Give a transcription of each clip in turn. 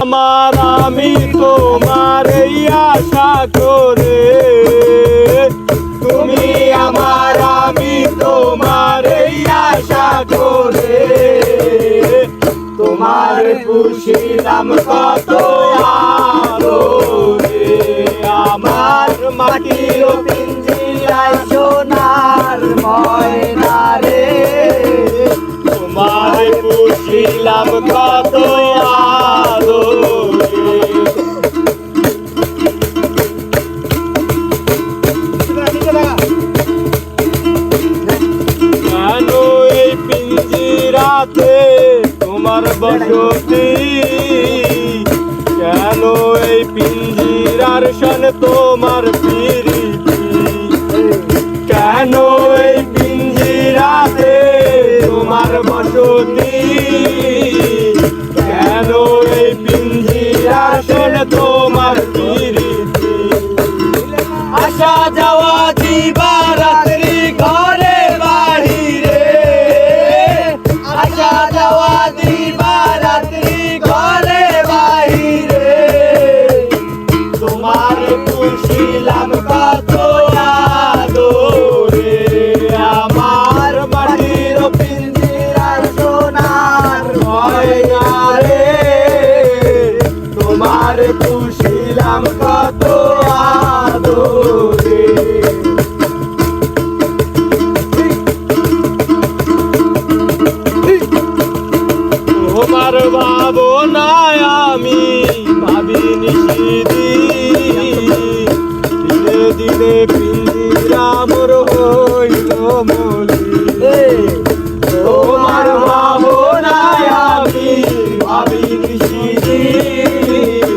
আমার আমি তোমার এই আশা করে, তুমি আমার আমি তোমার এই আশা করে, তোমার পুষিলাম কত আদরে। আমার মাটির পিঞ্জিরায় সোনার ময়না রে, তোমার পুষিলাম কত আদরে। কেন এই পিঞ্জিরাতে তোমার বসতি, কেন এই পিঞ্জিরার সন তোমার প্রীতি, কেন এই পিঞ্জিরাতে তোমার বসতি, কেন এই পিঞ্জিরার সন তোমার প্রীতি। আসা যাওয়া দিবারাত্রি ঘরে বাহিরে, আসা যাওয়া দিবারাত্রি ঘরে বাহিরে, তোমার পুষিলাম কত আদরে। আমার মাটির পিঞ্জিরার সোনার ময়না রে, তোমার পুষিলাম কত আদরে। তোমার ভাবনায় আমি ভাবিনি সেদিন, দিনে দিনে পিঞ্জিরা মোর হইল মলি। তোমার ভাবনায় আমি ভাবিনি সেদিন,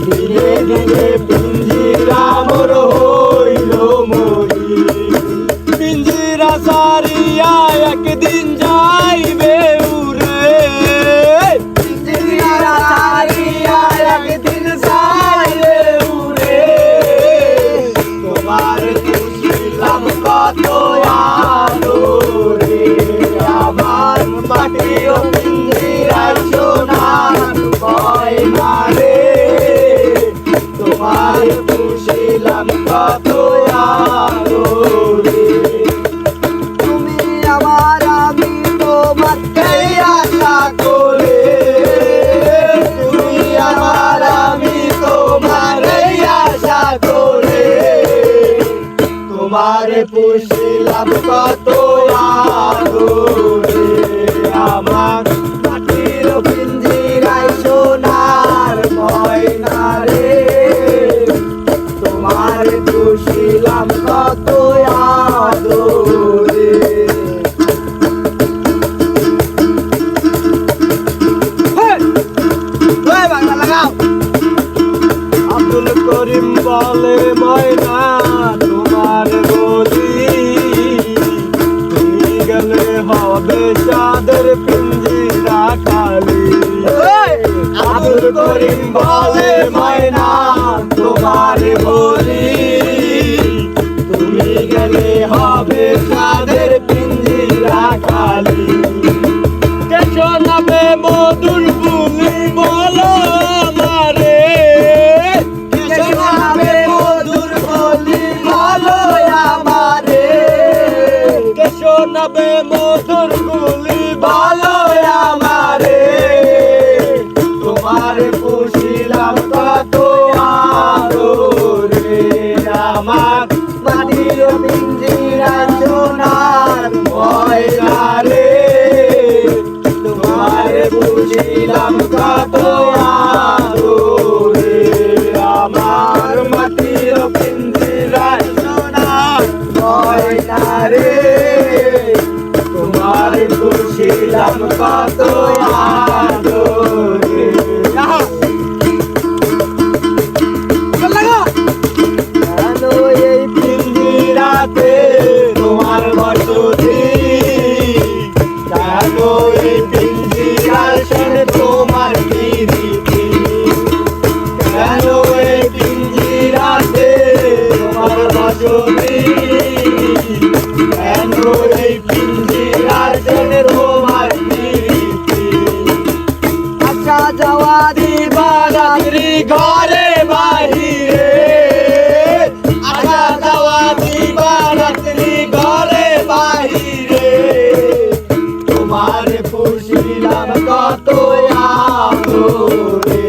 দিনে দিনে পিঞ্জিরা মোর হইল মলি। পিঞ্জিরা সারিয়া একদিন যাইবে উড়ে, পিঞ্জিরা সারিয়া একদিন যাইবে উড়ে, তোমার পুষিলাম কত আদরে। আমার মাটির পিঞ্জিরার সোনার ময়না রে, তোমার পুষিলাম কত আদরে। তুমি আমার আমি তোমার এই আশা করে, তুমি আমার আমি তোমার এই আশা করে, তোমার পুষিলাম কত আদরে। আমার মাটির পিঞ্জিরায় সোনার ময়না রে, তোমার পুষিলাম কত আদরে। আব্দুল করিম বলে ময়না তোমার বলি, তুমি গেলে হবে চাঁদের পিঞ্জিরা খালি। আব্দুল করিম বলে ময়না তোমার বলি, তুমি গেলে হবে চাঁদের পিঞ্জিরা খালি। কে শোনাবে মধুর বুলি বলো আমারে, কে শোনাবে মধুর বুলি বলো আমারে, কে শোনাবে মধুর বুলি বলো আমারে, তোমার পুষিলাম কত আদরে। আমার মাটির পিঞ্জিরা সোনার ময়না রে, তোমার পুষিলাম কত আদরে। আমার মাটির পিঞ্জিরা সোনার ময়না রে, তোমার পুষিলাম কত আদরে। কেন এই পিঞ্জিরাতে তোমার বসতি, কেন এই পিঞ্জিরার সঙ্গে তোমার প্রীতি, কেন এই পিঞ্জিরাতে তোমার বসতি, কেন এই পিঞ্জিরার সঙ্গে তোমার প্রীতি। আসা যাওয়া দিবা রাত্রি ঘরে বাহিরে, আসা যাওয়া দিবা রাত্রি ঘরে বাহিরে। তোমার পুষিলাম কত আদরে,